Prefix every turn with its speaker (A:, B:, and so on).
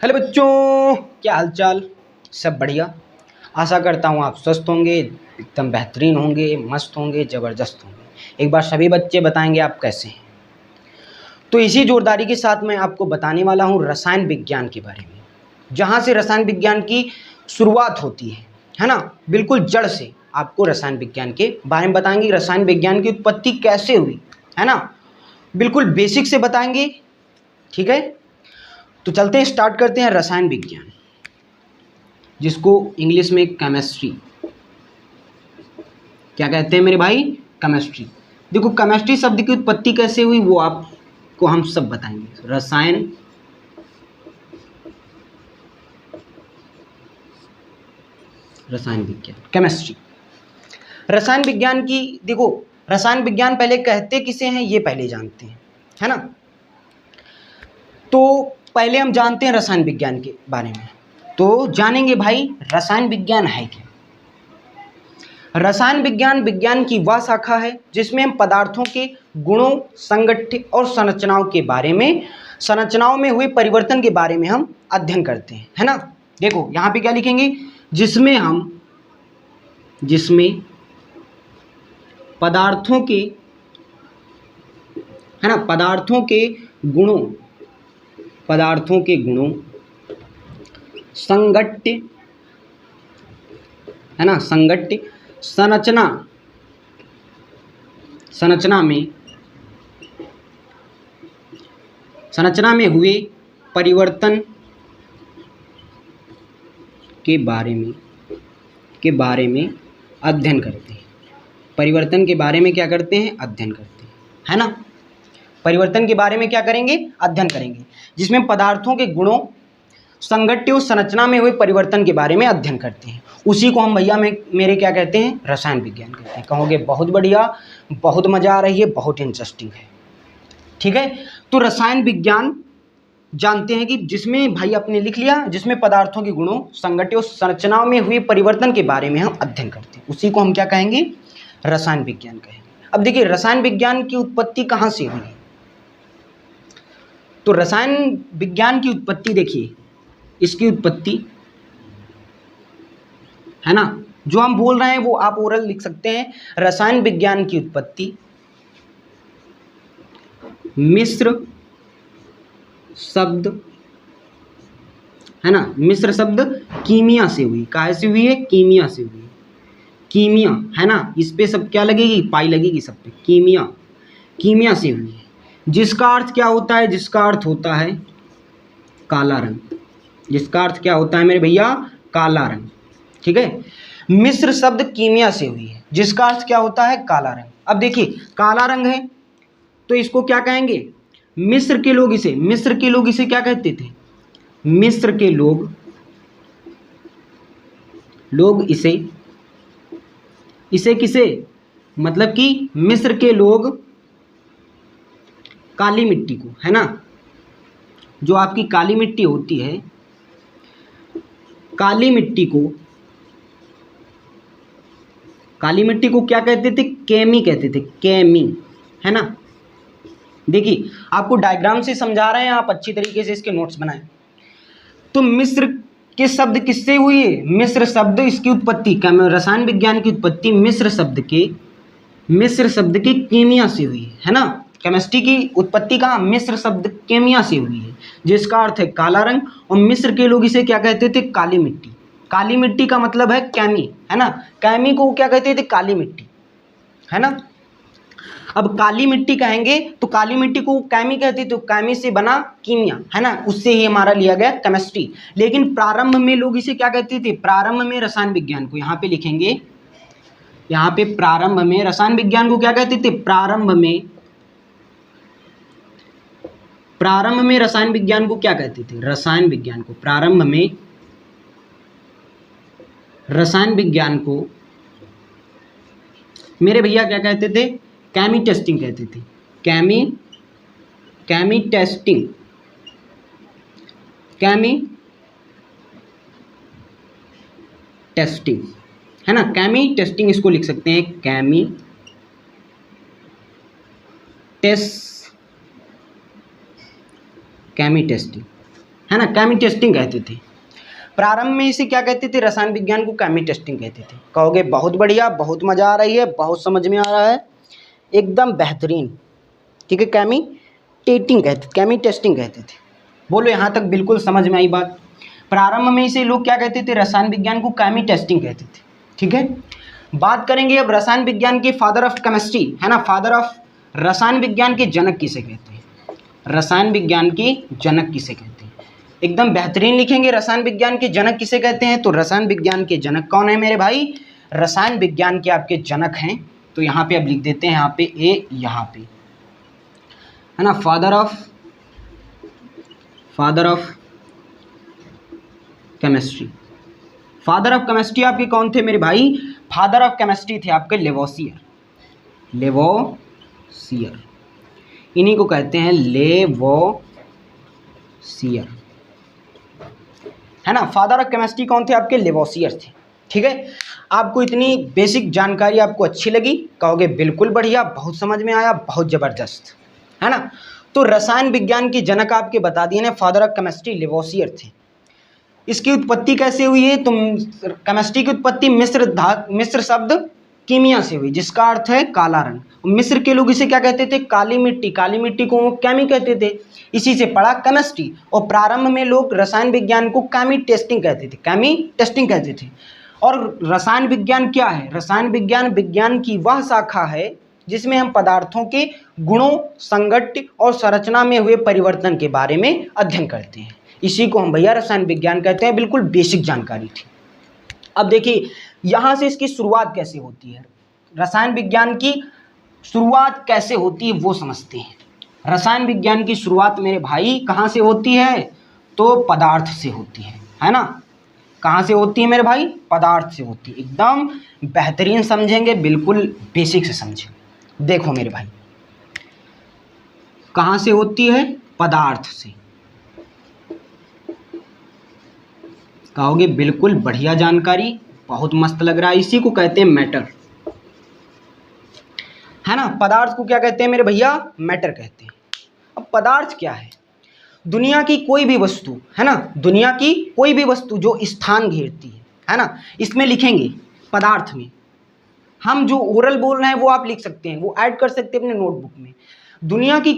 A: Hello बच्चों, क्या हालचाल। सब बढ़िया। आशा करता हूँ आप स्वस्थ होंगे, एकदम बेहतरीन होंगे, मस्त होंगे, ज़बरदस्त होंगे। एक बार सभी बच्चे बताएंगे आप कैसे हैं। तो इसी जोरदारी के साथ मैं आपको बताने वाला हूँ रसायन विज्ञान के बारे में, जहाँ से रसायन विज्ञान की शुरुआत होती है ना। बिल्कुल जड़ से आपको रसायन विज्ञान के बारे में बताएंगे, रसायन विज्ञान की उत्पत्ति कैसे हुई, है ना। बिल्कुल बेसिक से बताएंगे, ठीक है। तो चलते हैं, स्टार्ट करते हैं। रसायन विज्ञान, जिसको इंग्लिश में केमिस्ट्री क्या कहते हैं मेरे भाई, केमिस्ट्री। देखो, केमिस्ट्री शब्द की उत्पत्ति कैसे हुई वो आपको हम सब बताएंगे। रसायन विज्ञान, केमिस्ट्री, रसायन विज्ञान की। देखो, रसायन विज्ञान पहले कहते किसे हैं ये पहले जानते हैं, है ना। तो पहले हम जानते हैं रसायन विज्ञान के बारे में। तो जानेंगे भाई रसायन विज्ञान है क्या। रसायन विज्ञान विज्ञान की वह शाखा है जिसमें हम पदार्थों के गुणों, संगठन और संरचनाओं के बारे में, संरचनाओं में हुए परिवर्तन के बारे में हम अध्ययन करते हैं, है ना। देखो यहाँ पे क्या लिखेंगे, जिसमें पदार्थों के, है ना, पदार्थों के गुणों संगठ्य, है ना, संगठ्य, संरचना में हुए परिवर्तन के बारे में अध्ययन करते हैं। परिवर्तन के बारे में क्या करते हैं, अध्ययन करते हैं, है ना। परिवर्तन के बारे में क्या करेंगे, अध्ययन करेंगे, जिसमें पदार्थों के गुणों, संगठ्य और संरचना में हुए परिवर्तन के बारे में अध्ययन करते हैं। उसी को हम भैया मेरे क्या कहते हैं, रसायन विज्ञान कहते हैं। कहोगे बहुत बढ़िया, बहुत मज़ा आ रही है, बहुत इंटरेस्टिंग है, ठीक है। तो रसायन विज्ञान जानते हैं कि जिसमें, भाई आपने लिख लिया, जिसमें पदार्थों के गुणों, संगठन और संरचनाओं में हुए परिवर्तन के बारे में हम अध्ययन करते हैं, उसी को हम क्या कहेंगे, रसायन विज्ञान कहेंगे। अब देखिए रसायन विज्ञान की उत्पत्ति कहाँ से हुई है। तो रसायन विज्ञान की उत्पत्ति देखिए, इसकी उत्पत्ति, है ना, जो हम बोल रहे हैं वो आप ओरल लिख सकते हैं। रसायन विज्ञान की उत्पत्ति मिश्र शब्द, है ना, मिश्र शब्द कीमिया से हुई। काहे से हुई है, कीमिया से हुई है। कीमिया, है ना, इस पे सब क्या लगेगी, पाई लगेगी सब पे। कीमिया से हुई है, जिसका अर्थ क्या होता है, जिसका अर्थ होता है काला रंग। जिसका अर्थ क्या होता है मेरे भैया, काला रंग, ठीक है। मिश्र शब्द कीमिया से हुई है, जिसका अर्थ क्या होता है, काला रंग। अब देखिए काला रंग है तो इसको क्या कहेंगे, मिस्र के लोग इसे क्या कहते थे, मिस्र के लोग इसे किसे, मतलब कि मिस्र के लोग काली मिट्टी को, है ना, जो आपकी काली मिट्टी होती है, काली मिट्टी को क्या कहते थे, केमी कहते थे, केमी, है ना। देखिए आपको डायग्राम से समझा रहे हैं, आप अच्छी तरीके से इसके नोट्स बनाएं। तो मिस्र के शब्द किससे हुई है, मिस्र शब्द, इसकी उत्पत्ति, रसायन विज्ञान की उत्पत्ति मिस्र शब्द के केमिया से हुई है ना। केमिस्ट्री की उत्पत्ति कहाँ, मिस्र शब्द केमिया से हुई है, जिसका अर्थ है काला रंग। और मिस्र के लोग इसे क्या कहते थे, काली मिट्टी। काली मिट्टी का मतलब है कैमी, है ना। कैमी को क्या कहते थे, काली मिट्टी, है ना। अब काली मिट्टी कहेंगे तो काली मिट्टी को कैमी कहते, तो कैमी से बना कीमिया, है ना, उससे ही हमारा लिया गया केमिस्ट्री। लेकिन प्रारंभ में लोग इसे क्या कहते थे, प्रारंभ में रसायन विज्ञान को, यहाँ पे लिखेंगे, यहाँ पे प्रारंभ में रसायन विज्ञान को क्या कहते थे, प्रारंभ में रसायन विज्ञान को क्या कहते थे, रसायन विज्ञान को प्रारंभ में रसायन विज्ञान को मेरे भैया क्या कहते थे, केमी टेस्टिंग कहते थे। केमी टेस्टिंग, है ना। केमी टेस्टिंग इसको लिख सकते हैं, केमी टेस्टिंग, है ना, केमी टेस्टिंग कहते थे। प्रारंभ में इसे क्या कहते थे, रसायन विज्ञान को केमी टेस्टिंग कहते थे। कहोगे बहुत बढ़िया, बहुत मज़ा आ रही है, बहुत समझ में आ रहा है, एकदम बेहतरीन, ठीक है। केमी टेस्टिंग कहते थे। बोलो यहाँ तक बिल्कुल समझ में आई बात। प्रारंभ में इसे लोग क्या कहते थे, रसायन विज्ञान को केमी टेस्टिंग कहते थे, ठीक है। बात करेंगे अब रसायन विज्ञान के फादर ऑफ केमिस्ट्री, है ना, फादर ऑफ रसायन विज्ञान के जनक किसे कहते हैं, रसायन विज्ञान के जनक किसे कहते हैं। एकदम बेहतरीन लिखेंगे, रसायन विज्ञान के जनक किसे कहते हैं। तो रसायन विज्ञान के जनक कौन है मेरे भाई, रसायन विज्ञान के आपके जनक हैं। तो यहाँ पे अब लिख देते हैं, यहाँ पे ए, यहाँ पे, है ना, father of chemistry. Father of chemistry आपके कौन थे मेरे भाई, फादर ऑफ केमिस्ट्री थे आपके लेवोसियर, इन्हीं को कहते हैं लेवोसियर, है ना। फादर ऑफ केमिस्ट्री कौन थे आपके, लेवोसियर थे, ठीक है। आपको इतनी बेसिक जानकारी आपको अच्छी लगी, कहोगे बिल्कुल बढ़िया, बहुत समझ में आया, बहुत ज़बरदस्त, है ना। तो रसायन विज्ञान के जनक आपके बता दिए ने, फादर ऑफ केमिस्ट्री लेवोसियर थे। इसकी उत्पत्ति कैसे हुई है, तो केमिस्ट्री की उत्पत्ति मिस्र शब्द कीमिया से हुई, जिसका अर्थ है काला रंग। मिस्र के लोग इसे क्या कहते थे, काली मिट्टी को वो केमी कहते थे, इसी से पढ़ा केमिस्ट्री। और प्रारंभ में लोग रसायन विज्ञान को केमी टेस्टिंग कहते थे। और रसायन विज्ञान क्या है, रसायन विज्ञान की वह शाखा है जिसमें हम पदार्थों के गुणों, संगठन और संरचना में हुए परिवर्तन के बारे में अध्ययन करते हैं। इसी को हम भैया रसायन विज्ञान कहते हैं। बिल्कुल बेसिक जानकारी थी। अब देखिए यहाँ से इसकी शुरुआत कैसे होती है, रसायन विज्ञान की शुरुआत कैसे होती है वो समझते हैं। रसायन विज्ञान की शुरुआत मेरे भाई कहाँ से होती है, तो पदार्थ से होती है ना। कहाँ से होती है मेरे भाई, पदार्थ से होती है। एकदम बेहतरीन समझेंगे, बिल्कुल बेसिक से समझेंगे। देखो मेरे भाई, कहाँ से होती है, पदार्थ से। कहोगे बिल्कुल बढ़िया जानकारी, बहुत मस्त लग रहा है। इसी को कहते हैं मैटर, है ना। पदार्थ को क्या कहते हैं मेरे भैया, मैटर कहते हैं। अब पदार्थ क्या है, दुनिया की कोई भी वस्तु, है ना, दुनिया की कोई भी वस्तु जो स्थान घेरती है ना, इसमें लिखेंगे पदार्थ में। हम जो ओरल बोल रहे हैं वो आप लिख सकते हैं, वो ऐड कर सकते हैं अपने नोटबुक में। दुनिया की